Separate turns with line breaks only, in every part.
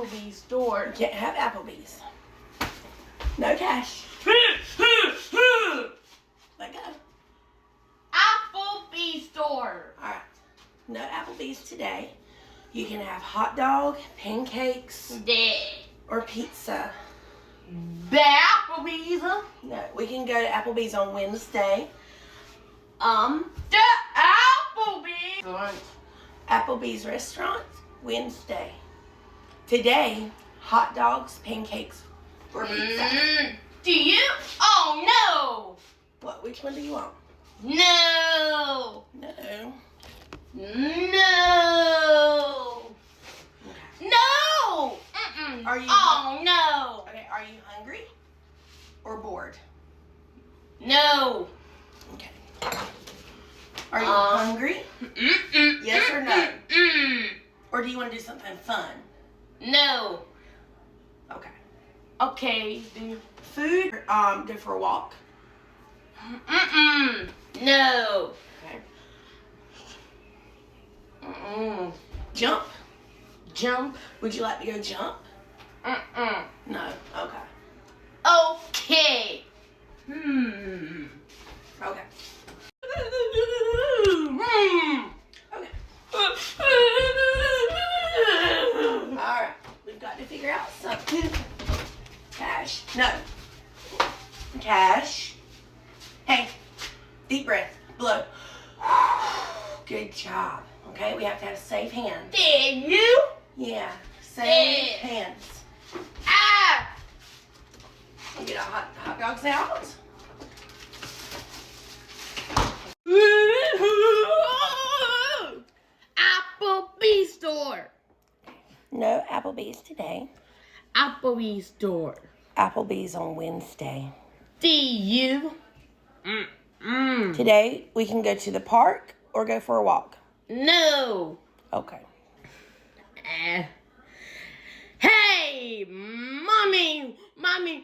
Applebee's store.
You can't have Applebee's. No cash. Let go.
Applebee's store.
All right. No Applebee's today. You can have hot dog, pancakes, or pizza.
The Applebee's.
No, we can go to Applebee's on Wednesday.
The Applebee's.
Applebee's restaurant, Wednesday. Today, hot dogs, pancakes, or pizza.
Do you? Oh, no.
What? Which one do you want?
No.
No.
No.
Okay.
No.
Are you?
Oh, no.
Okay. Are you hungry or bored?
No.
Okay. Are you hungry? Yes or no? Or do you want to do something fun?
No.
Okay.
Okay.
Food? Go for a walk.
No.
Okay.
Jump.
Jump? Would you like to go jump? No. Okay.
Okay.
Okay. Okay. Alright. We've got to figure out something. Cash. No. Cash. Hey. Deep breath. Blow. Good job. Okay, we have to have safe hands.
Did you?
Yeah. Safe hands.
Ah!
Get our hot dogs out.
Applebee's store.
No Applebee's today.
Applebee's store.
Applebee's on Wednesday.
Do you?
Today, we can go to the park or go for a walk.
No.
Okay.
Hey, mommy, my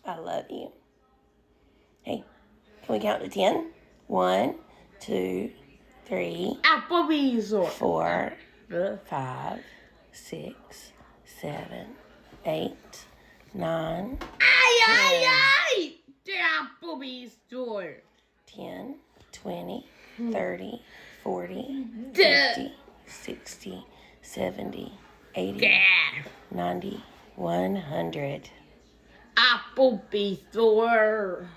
I love you. Hey, can we count to 10? 1, 2, 3,
Applebee's store.
4, 5, 6, 7, 8, 9,
Ay! The Applebee's store.
10, 20, 30, 40,
Duh.
50, 60, 70, 80, 90, 100.
Applebee's store.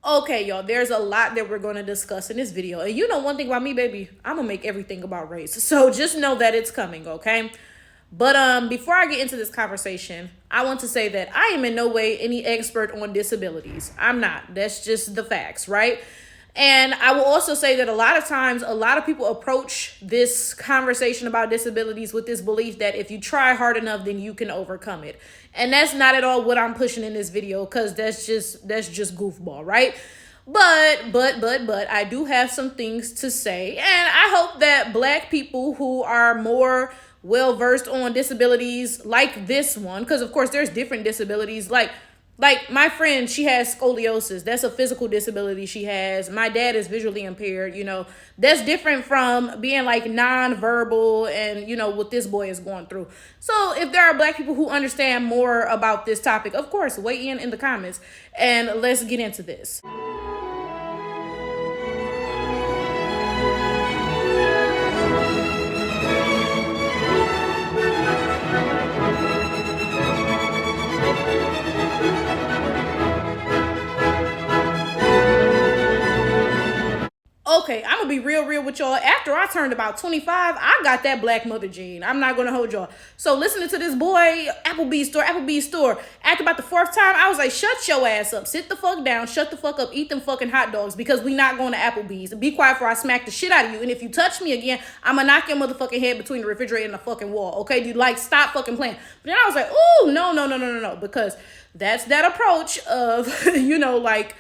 Okay, y'all, there's a lot that we're going to discuss in this video. And you know one thing about me, baby, I'm going to make everything about race. So just know that it's coming, okay? But before I get into this conversation, I want to say that I am in no way any expert on disabilities. I'm not. That's just the facts, right? And I will also say that a lot of times, a lot of people approach this conversation about disabilities with this belief that if you try hard enough, then you can overcome it. And that's not at all what I'm pushing in this video, because that's just goofball, right? But I do have some things to say. And I hope that Black people who are more well-versed on disabilities like this one, because of course there's different disabilities, like my friend, she has scoliosis. That's a physical disability she has. My dad is visually impaired, you know. That's different from being like non-verbal and, you know, what this boy is going through. So if there are Black people who understand more about this topic, of course, weigh in the comments and let's get into this. Okay, I'm gonna be real with y'all. After I turned about 25, I got that Black mother gene. I'm not gonna hold y'all. So listening to this boy, Applebee's store. After about the 4th time, I was like, shut your ass up. Sit the fuck down. Shut the fuck up. Eat them fucking hot dogs, because we not going to Applebee's. Be quiet before I smack the shit out of you. And if you touch me again, I'm gonna knock your motherfucking head between the refrigerator and the fucking wall. Okay, dude, like, stop fucking playing. But then I was like, ooh, no. Because that's that approach of, you know, like,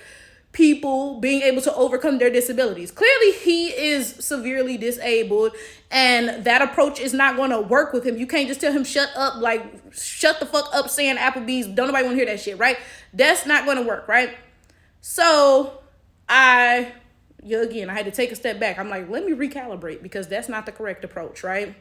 people being able to overcome their disabilities. Clearly, he is severely disabled, and that approach is not going to work with him. You can't just tell him, shut up, like, shut the fuck up saying Applebee's. Don't nobody want to hear that shit, right? That's not going to work, right? So I again, I had to take a step back. I'm like, let me recalibrate because that's not the correct approach, right?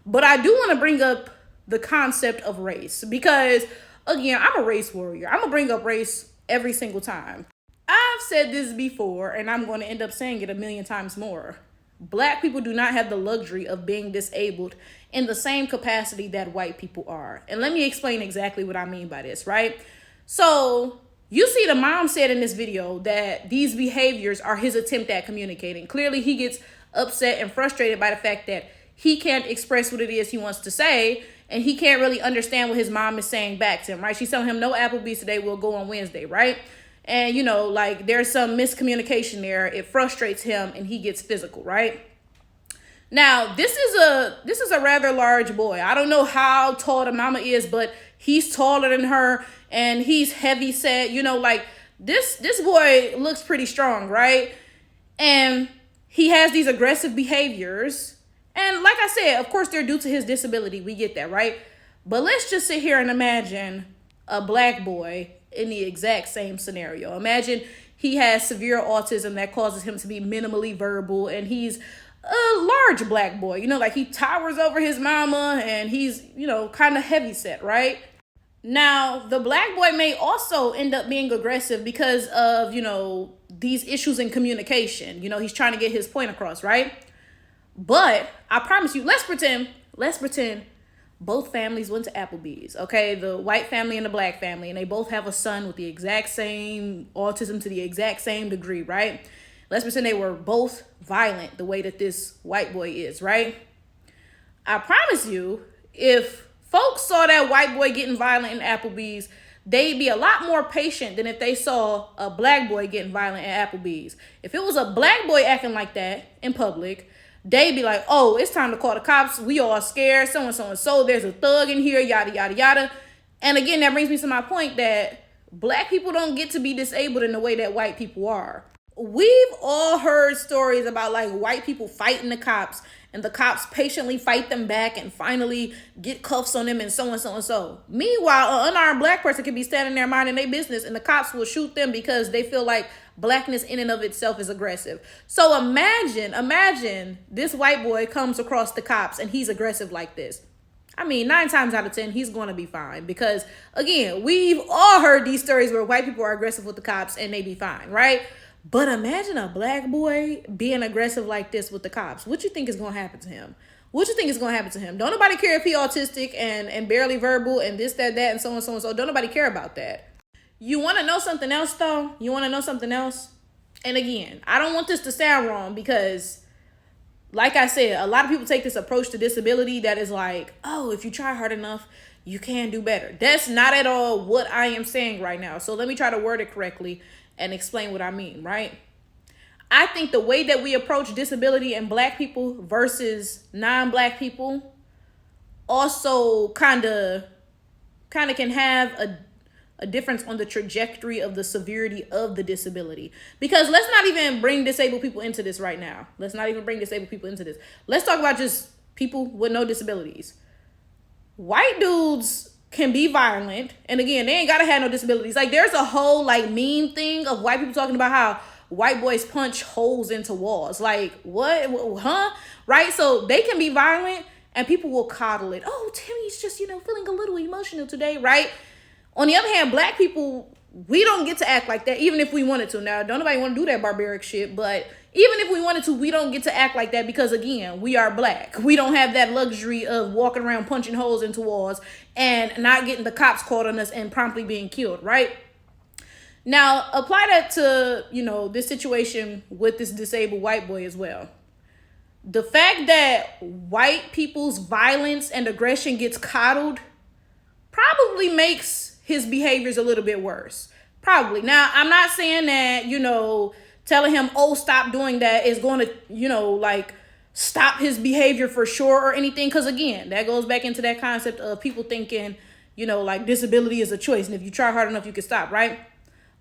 But I do want to bring up the concept of race because, again, I'm a race warrior. I'm going to bring up race every single time. I've said this before, and I'm going to end up saying it a million times more. Black people do not have the luxury of being disabled in the same capacity that white people are. And let me explain exactly what I mean by this, right? So you see the mom said in this video that these behaviors are his attempt at communicating. Clearly, he gets upset and frustrated by the fact that he can't express what it is he wants to say, and he can't really understand what his mom is saying back to him, right? She's telling him, no Applebee's today, we'll go on Wednesday, right? And, you know, like there's some miscommunication there. It frustrates him and he gets physical, right? Now, this is a rather large boy. I don't know how tall the mama is, but he's taller than her and he's heavy set. You know, like this boy looks pretty strong, right? And he has these aggressive behaviors. And like I said, of course, they're due to his disability. We get that, right? But let's just sit here and imagine a black boy in the exact same scenario. Imagine he has severe autism that causes him to be minimally verbal, and he's a large black boy, you know, like he towers over his mama and he's, you know, kind of heavy set, right? Now, the black boy may also end up being aggressive because of, you know, these issues in communication. You know, he's trying to get his point across, right? But I promise you, let's pretend both families went to Applebee's, okay? The white family and the black family, and they both have a son with the exact same autism to the exact same degree, right? Let's pretend they were both violent the way that this white boy is, right? I promise you, if folks saw that white boy getting violent in Applebee's, they'd be a lot more patient than if they saw a black boy getting violent at Applebee's. If it was a black boy acting like that in public, they'd be like, oh, it's time to call the cops. We all scared. So and so and so. There's a thug in here, yada, yada, yada. And again, that brings me to my point that black people don't get to be disabled in the way that white people are. We've all heard stories about like white people fighting the cops and the cops patiently fight them back and finally get cuffs on them and so and so and so. Meanwhile, an unarmed black person could be standing there minding their business and the cops will shoot them because they feel like blackness in and of itself is aggressive. So imagine this white boy comes across the cops and he's aggressive like this. I mean, 9 times out of 10, he's going to be fine because, again, we've all heard these stories where white people are aggressive with the cops and they be fine, right? But imagine a black boy being aggressive like this with the cops. What you think is going to happen to him? What you think is going to happen to him? Don't nobody care if he autistic and barely verbal and this, that, and so on, so and so. Don't nobody care about that. You want to know something else, though? You want to know something else? And again, I don't want this to sound wrong because, like I said, a lot of people take this approach to disability that is like, oh, if you try hard enough, you can do better. That's not at all what I am saying right now. So let me try to word it correctly and explain what I mean, right? I think the way that we approach disability and black people versus non-black people also kind of can have a difference on the trajectory of the severity of the disability. Because let's not even bring disabled people into this right now. Let's not even bring disabled people into this. Let's talk about just people with no disabilities. White dudes can be violent, and again, they ain't gotta have no disabilities. Like there's a whole like meme thing of white people talking about how white boys punch holes into walls. Like what? Huh? Right? So they can be violent and people will coddle it. Oh, Timmy's just, you know, feeling a little emotional today, right? On the other hand, black people, we don't get to act like that, even if we wanted to. Now, don't nobody want to do that barbaric shit, but even if we wanted to, we don't get to act like that because, again, we are black. We don't have that luxury of walking around punching holes into walls and not getting the cops called on us and promptly being killed, right? Now, apply that to, you know, this situation with this disabled white boy as well. The fact that white people's violence and aggression gets coddled probably makes his behaviors a little bit worse. Probably. Now, I'm not saying that, you know, telling him, oh, stop doing that is going to, you know, like stop his behavior for sure or anything. Because again, that goes back into that concept of people thinking, you know, like disability is a choice. And if you try hard enough, you can stop, right?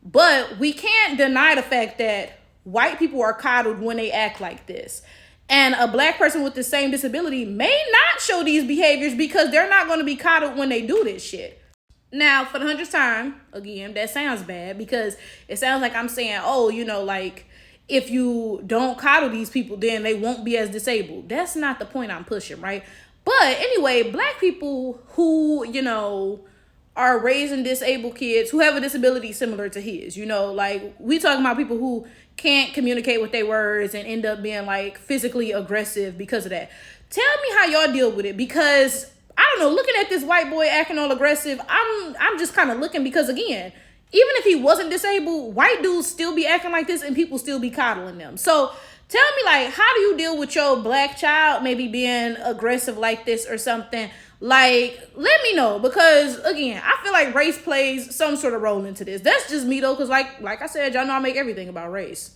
But we can't deny the fact that white people are coddled when they act like this. And a black person with the same disability may not show these behaviors because they're not going to be coddled when they do this shit. Now, for the 100th time, again, that sounds bad because it sounds like I'm saying, oh, you know, like if you don't coddle these people, then they won't be as disabled. That's not the point I'm pushing, right? But anyway, black people who, you know, are raising disabled kids who have a disability similar to his, you know, like we talking about people who can't communicate with their words and end up being like physically aggressive because of that. Tell me how y'all deal with it, because I don't know, looking at this white boy acting all aggressive, I'm just kind of looking, because again, even if he wasn't disabled, white dudes still be acting like this and people still be coddling them. So tell me, like, how do you deal with your black child maybe being aggressive like this or something? Like, let me know, because again, I feel like race plays some sort of role into this. That's just me though, because like I said, y'all know I make everything about race.